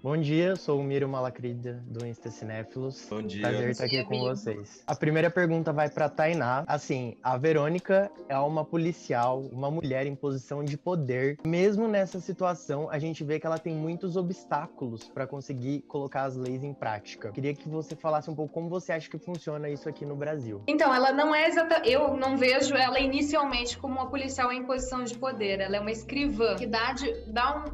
Bom dia, eu sou o Miro Malacrida do Insta Cinéfilos. Bom dia. Prazer estar aqui com vocês. A primeira pergunta vai para Tainá. Assim, a Verônica é uma policial, uma mulher em posição de poder. Mesmo nessa situação, a gente vê que ela tem muitos obstáculos para conseguir colocar as leis em prática. Queria que você falasse um pouco como você acha que funciona isso aqui no Brasil. Então, ela não é eu não vejo ela inicialmente como uma policial em posição de poder. Ela é uma escrivã que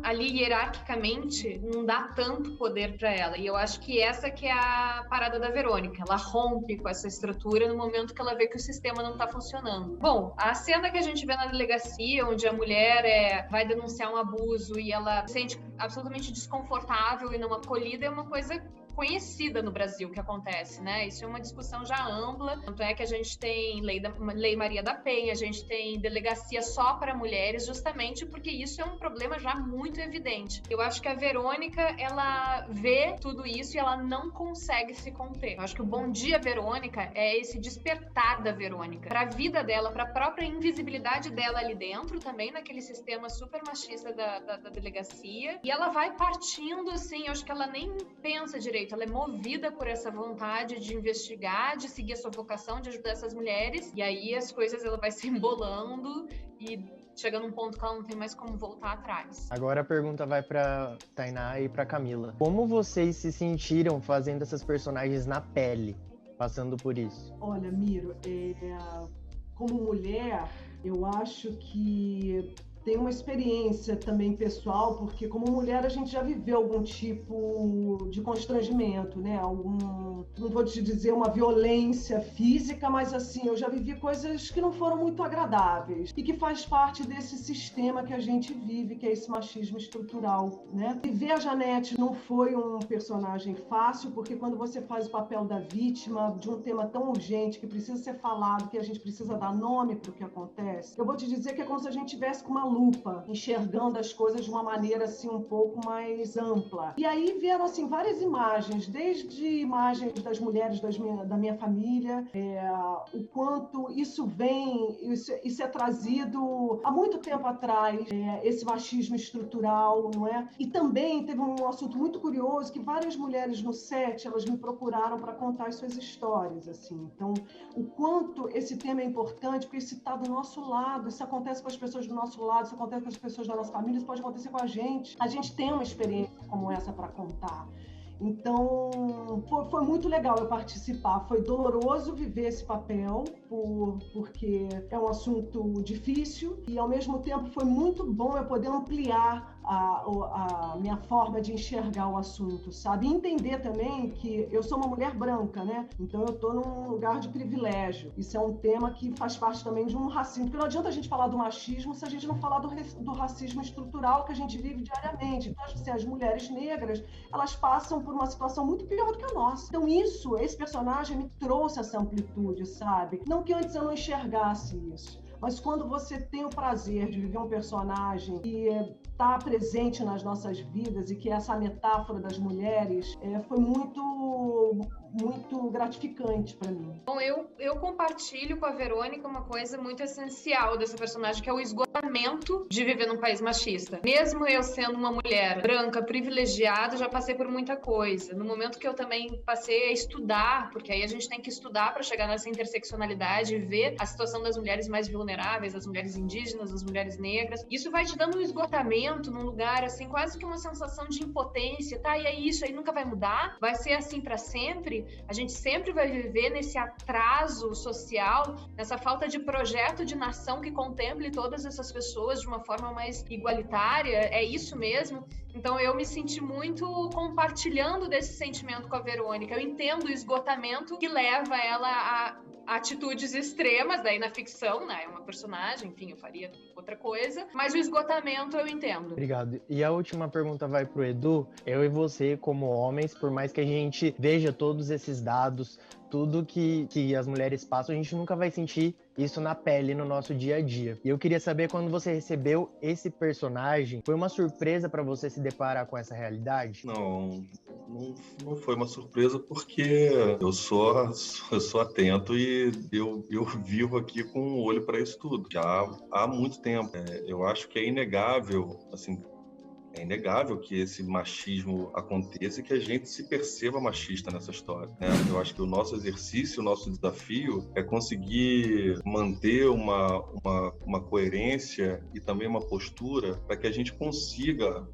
ali hierarquicamente não dá tanto poder para ela. E eu acho que essa que é a parada da Verônica. Ela rompe com essa estrutura no momento que ela vê que o sistema não tá funcionando. Bom, a cena que a gente vê na delegacia, onde a mulher vai denunciar um abuso e ela se sente absolutamente desconfortável e não acolhida, é uma coisa conhecida no Brasil que acontece, né? Isso é uma discussão já ampla, tanto é que a gente tem Lei Maria da Penha, a gente tem delegacia só para mulheres, justamente porque isso é um problema já muito evidente. Eu acho que a Verônica, ela vê tudo isso e ela não consegue se conter. Eu acho que o Bom Dia Verônica é esse despertar da Verônica para a vida dela, para a própria invisibilidade dela ali dentro, também naquele sistema super machista da delegacia, e ela vai partindo assim, eu acho que ela nem pensa direito. Ela é movida por essa vontade de investigar, de seguir a sua vocação, de ajudar essas mulheres. E aí as coisas, ela vai se embolando e chega num ponto que ela não tem mais como voltar atrás. Agora a pergunta vai para Tainá e para Camila. Como vocês se sentiram fazendo essas personagens na pele, passando por isso? Olha, Miro, como mulher, eu acho que tem uma experiência também pessoal, porque como mulher a gente já viveu algum tipo de constrangimento, né? Não vou te dizer uma violência física, mas assim, eu já vivi coisas que não foram muito agradáveis e que faz parte desse sistema que a gente vive, que é esse machismo estrutural, né? Viver a Janete não foi um personagem fácil, porque quando você faz o papel da vítima de um tema tão urgente que precisa ser falado, que a gente precisa dar nome para o que acontece, eu vou te dizer que é como se a gente tivesse com uma lupa, enxergando as coisas de uma maneira assim um pouco mais ampla. E aí vieram assim várias imagens, desde imagens das mulheres da minha família, o quanto isso é trazido há muito tempo atrás, esse machismo estrutural, não é? E também teve um assunto muito curioso que várias mulheres no set, elas me procuraram para contar as suas histórias, assim. Então, o quanto esse tema é importante, porque isso está do nosso lado, isso acontece com as pessoas do nosso lado, isso acontece com as pessoas da nossa família, isso pode acontecer com a gente. A gente tem uma experiência como essa para contar. Então, foi muito legal eu participar. Foi doloroso viver esse papel, porque é um assunto difícil, e ao mesmo tempo foi muito bom eu poder ampliar a minha forma de enxergar o assunto, sabe? E entender também que eu sou uma mulher branca, né? Então eu estou num lugar de privilégio. Isso é um tema que faz parte também de um racismo, porque não adianta a gente falar do machismo se a gente não falar do racismo estrutural que a gente vive diariamente. Então, assim, as mulheres negras, elas passam por uma situação muito pior do que a nossa. Então esse personagem me trouxe essa amplitude, sabe? Não que antes eu não enxergasse isso, mas quando você tem o prazer de viver um personagem que está presente nas nossas vidas e que é essa metáfora das mulheres, foi muito gratificante para mim. Bom, eu compartilho com a Verônica uma coisa muito essencial dessa personagem, que é o esgotamento de viver num país machista. Mesmo eu sendo uma mulher branca, privilegiada, já passei por muita coisa. No momento que eu também passei a estudar, porque aí a gente tem que estudar para chegar nessa interseccionalidade e ver a situação das mulheres mais vulneráveis, das mulheres indígenas, das mulheres negras. Isso vai te dando um esgotamento num lugar, assim, quase que uma sensação de impotência, tá? E é isso, aí nunca vai mudar? Vai ser assim para sempre? A gente sempre vai viver nesse atraso social, nessa falta de projeto de nação que contemple todas essas pessoas de uma forma mais igualitária. É isso mesmo? Então eu me senti muito compartilhando desse sentimento com a Verônica. Eu entendo o esgotamento que leva ela a atitudes extremas, daí na ficção, né? É uma personagem, enfim, eu faria outra coisa, mas o esgotamento eu entendo. Obrigado. E a última pergunta vai pro Edu. Eu e você, como homens, por mais que a gente veja todos esses dados, tudo que as mulheres passam, a gente nunca vai sentir isso na pele, no nosso dia a dia. E eu queria saber, quando você recebeu esse personagem, foi uma surpresa para você se deparar com essa realidade? Não foi uma surpresa, porque eu sou atento e eu vivo aqui com um olho para isso tudo, já há muito tempo. Eu acho que é inegável, assim, É inegável que esse machismo aconteça e que a gente se perceba machista nessa história, né? Eu acho que o nosso exercício, o nosso desafio é conseguir manter uma coerência e também uma postura para que a gente consiga,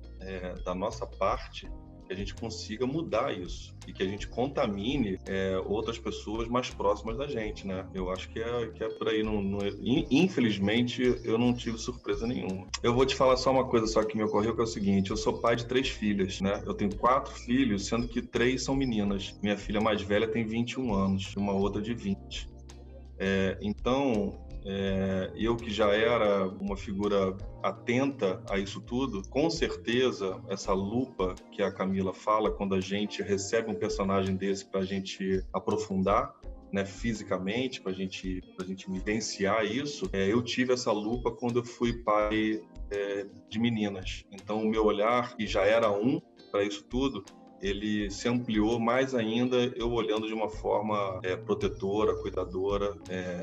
da nossa parte, que a gente consiga mudar isso e que a gente contamine outras pessoas mais próximas da gente, né? Eu acho que é por aí. Infelizmente, eu não tive surpresa nenhuma. Eu vou te falar só uma coisa só que me ocorreu, que é o seguinte: eu sou pai de 3 filhas, né? Eu tenho 4 filhos, sendo que 3 são meninas. Minha filha mais velha tem 21 anos e uma outra de 20. Então, eu que já era uma figura atenta a isso tudo, com certeza essa lupa que a Camila fala, quando a gente recebe um personagem desse para a gente aprofundar, né, fisicamente, para a gente vivenciar isso, eu tive essa lupa quando eu fui pai de meninas. Então o meu olhar, que já era para isso tudo, ele se ampliou mais ainda, eu olhando de uma forma protetora, cuidadora,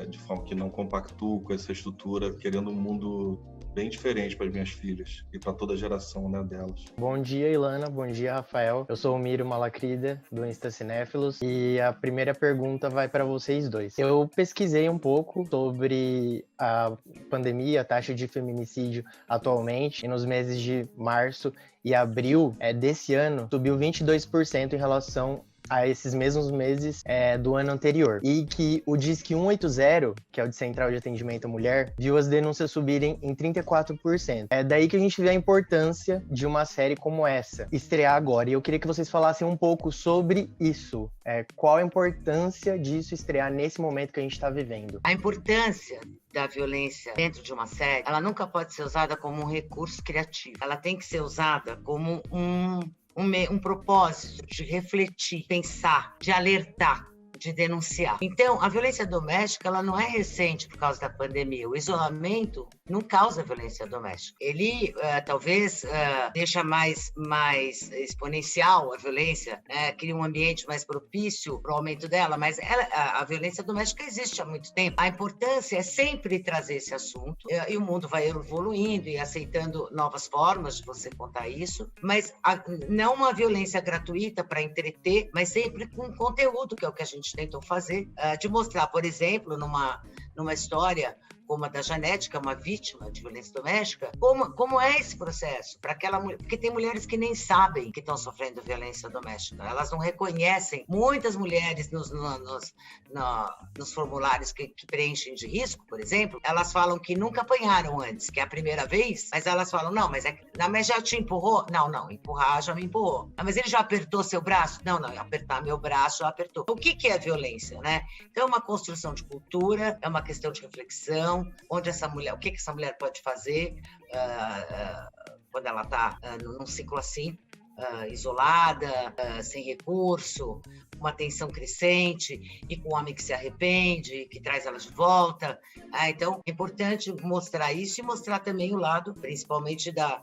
de forma que não compactuo com essa estrutura, querendo um mundo bem diferente para as minhas filhas e para toda a geração, né, delas. Bom dia, Ilana. Bom dia, Rafael. Eu sou o Miro Malacrida, do Insta Cinéfilos, e a primeira pergunta vai para vocês dois. Eu pesquisei um pouco sobre a pandemia, a taxa de feminicídio atualmente, e nos meses de março e abril desse ano, subiu 22% em relação a esses mesmos meses do ano anterior. E que o Disque 180, que é o de Central de Atendimento à Mulher, viu as denúncias subirem em 34%. É daí que a gente vê a importância de uma série como essa estrear agora. E eu queria que vocês falassem um pouco sobre isso. Qual a importância disso estrear nesse momento que a gente está vivendo? A importância da violência dentro de uma série, ela nunca pode ser usada como um recurso criativo. Ela tem que ser usada como um propósito de refletir, pensar, de alertar, de denunciar. Então, a violência doméstica, ela não é recente por causa da pandemia. O isolamento não causa violência doméstica. Ele, talvez, deixa mais exponencial a violência, cria um ambiente mais propício para o aumento dela, mas a violência doméstica existe há muito tempo. A importância é sempre trazer esse assunto, e o mundo vai evoluindo e aceitando novas formas de você contar isso, mas não uma violência gratuita para entreter, mas sempre com conteúdo, que é o que a gente tentou fazer, de mostrar, por exemplo, numa história como a da Janete, que é uma vítima de violência doméstica, como é esse processo para aquela mulher, porque tem mulheres que nem sabem que estão sofrendo violência doméstica, elas não reconhecem. Muitas mulheres nos formulários que preenchem de risco, por exemplo, elas falam que nunca apanharam antes, que é a primeira vez, mas elas falam, não, mas já te empurrou? Não, empurrar já me empurrou. Não, mas ele já apertou seu braço? Não, apertar meu braço já apertou. O que é violência, né? Então é uma construção de cultura, é uma questão de reflexão, onde o que essa mulher pode fazer quando ela está num ciclo assim, isolada, sem recurso, uma tensão crescente e com um homem que se arrepende, que traz ela de volta. Então, é importante mostrar isso e mostrar também o lado, principalmente da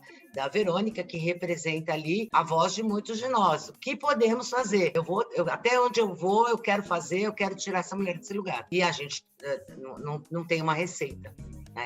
Verônica, que representa ali a voz de muitos de nós. O que podemos fazer? Até onde eu vou, eu quero fazer, eu quero tirar essa mulher desse lugar. E a gente não tem uma receita.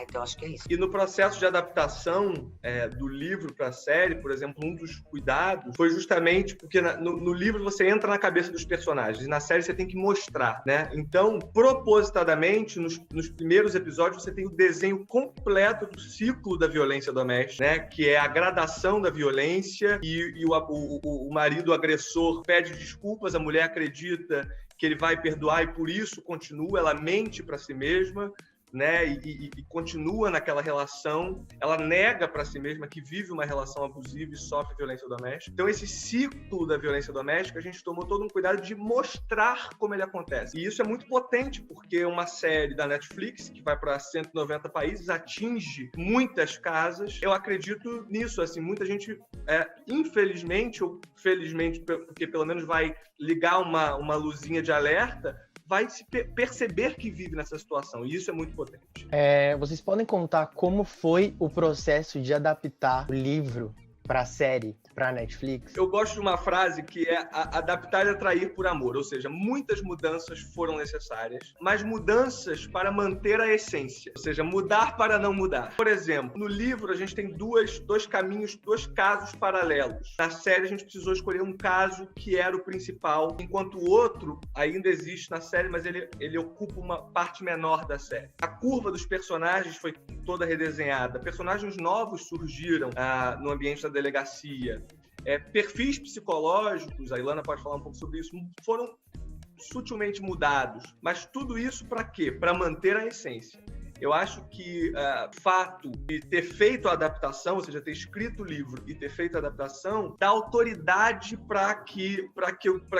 Então, acho que é isso. E no processo de adaptação do livro para a série, por exemplo, um dos cuidados foi justamente porque no livro você entra na cabeça dos personagens, e na série você tem que mostrar, né? Então, propositadamente, nos primeiros episódios, você tem o desenho completo do ciclo da violência doméstica, né? Que é a gradação da violência e o marido agressor pede desculpas, a mulher acredita que ele vai perdoar e por isso continua, ela mente para si mesma, né, e continua naquela relação, ela nega para si mesma que vive uma relação abusiva e sofre violência doméstica. Então, esse ciclo da violência doméstica, a gente tomou todo um cuidado de mostrar como ele acontece. E isso é muito potente, porque uma série da Netflix, que vai para 190 países, atinge muitas casas. Eu acredito nisso, assim, muita gente, infelizmente ou felizmente, porque pelo menos vai ligar uma luzinha de alerta, vai se perceber que vive nessa situação, e isso é muito potente. Vocês podem contar como foi o processo de adaptar o livro pra série, pra Netflix? Eu gosto de uma frase que é adaptar e atrair por amor, ou seja, muitas mudanças foram necessárias, mas mudanças para manter a essência, ou seja, mudar para não mudar. Por exemplo, no livro a gente tem dois caminhos, dois casos paralelos. Na série a gente precisou escolher um caso que era o principal, enquanto o outro ainda existe na série, mas ele ocupa uma parte menor da série. A curva dos personagens foi toda redesenhada, personagens novos surgiram no ambiente da delegacia. Perfis psicológicos, a Ilana pode falar um pouco sobre isso, foram sutilmente mudados. Mas tudo isso para quê? Para manter a essência. Eu acho que o fato de ter feito a adaptação, ou seja, ter escrito o livro e ter feito a adaptação, dá autoridade para que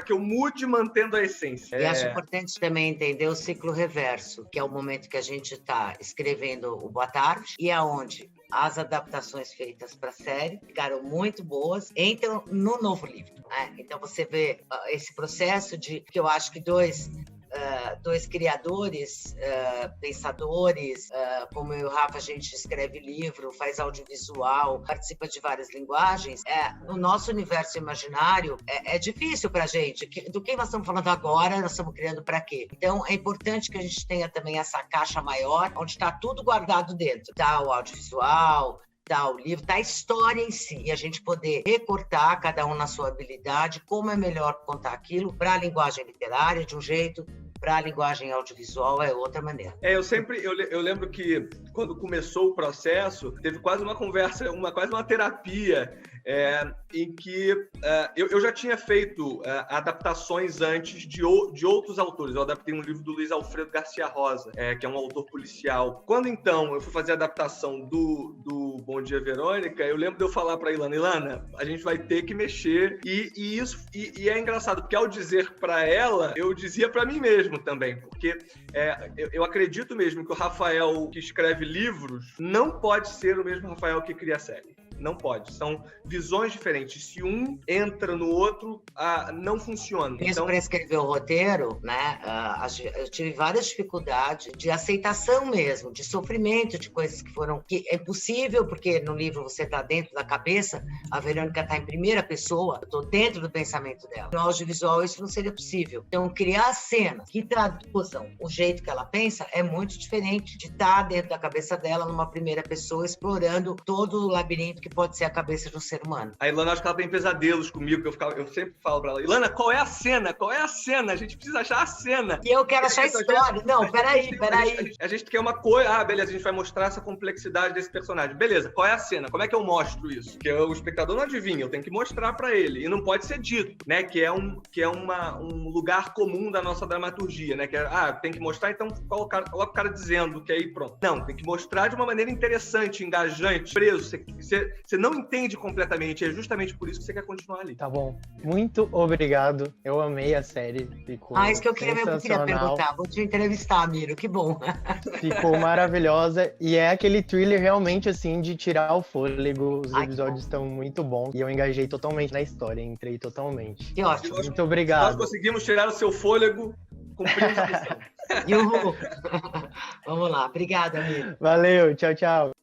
eu mude mantendo a essência. E acho importante também entender o ciclo reverso, que é o momento que a gente está escrevendo o Boa Tarde e aonde as adaptações feitas para a série ficaram muito boas, entram no novo livro. Né? Então você vê esse processo de que eu acho que dois criadores, pensadores, como eu e o Rafa, a gente escreve livro, faz audiovisual, participa de várias linguagens. No nosso universo imaginário, é difícil para a gente. Do que nós estamos falando agora, nós estamos criando para quê? Então, é importante que a gente tenha também essa caixa maior, onde está tudo guardado dentro. Tá o audiovisual, tá o livro, tá a história em si, e a gente poder recortar, cada um na sua habilidade, como é melhor contar aquilo para a linguagem literária de um jeito, para a linguagem audiovisual é outra maneira. Eu lembro que quando começou o processo, teve quase uma conversa, quase uma terapia, em que eu já tinha feito adaptações antes de outros autores. Eu adaptei um livro do Luiz Alfredo Garcia Rosa, que é um autor policial. Quando então eu fui fazer a adaptação do Bom Dia Verônica, eu lembro de eu falar para Ilana, a gente vai ter que mexer, e é engraçado, porque ao dizer para ela, eu dizia para mim mesmo também, porque eu acredito mesmo que o Rafael que escreve livros não pode ser o mesmo Rafael que cria a série. Não pode. São visões diferentes. Se um entra no outro, não funciona. Mesmo então, para escrever o roteiro, né? Eu tive várias dificuldades de aceitação mesmo, de sofrimento, de coisas que é impossível, porque no livro você está dentro da cabeça, a Verônica está em primeira pessoa, eu estou dentro do pensamento dela. No audiovisual isso não seria possível. Então, criar cenas que traduzam o jeito que ela pensa é muito diferente de estar dentro da cabeça dela numa primeira pessoa, explorando todo o labirinto que pode ser a cabeça de um ser humano. A Ilana, acho que ela tem pesadelos comigo, eu sempre falo pra ela, Ilana, qual é a cena? Qual é a cena? A gente precisa achar a cena. E eu quero achar a história. Não, peraí. A gente quer uma coisa, beleza, a gente vai mostrar essa complexidade desse personagem. Beleza, qual é a cena? Como é que eu mostro isso? Porque o espectador não adivinha, eu tenho que mostrar pra ele. E não pode ser dito, né? Que é um lugar comum da nossa dramaturgia, né? Que tem que mostrar, então coloca o cara dizendo que aí pronto. Não, tem que mostrar de uma maneira interessante, engajante, preso. Você não entende completamente, é justamente por isso que você quer continuar ali. Tá bom. Muito obrigado. Eu amei a série. Ficou isso que eu queria perguntar. Vou te entrevistar, Miro. Que bom. Ficou maravilhosa. E é aquele thriller realmente, assim, de tirar o fôlego. Os episódios estão muito bons. E eu engajei totalmente na história. Entrei totalmente. Que ótimo. Muito obrigado. Nós conseguimos tirar o seu fôlego, cumprimos a missão. Vamos lá. Obrigada, Miro. Valeu. Tchau, tchau.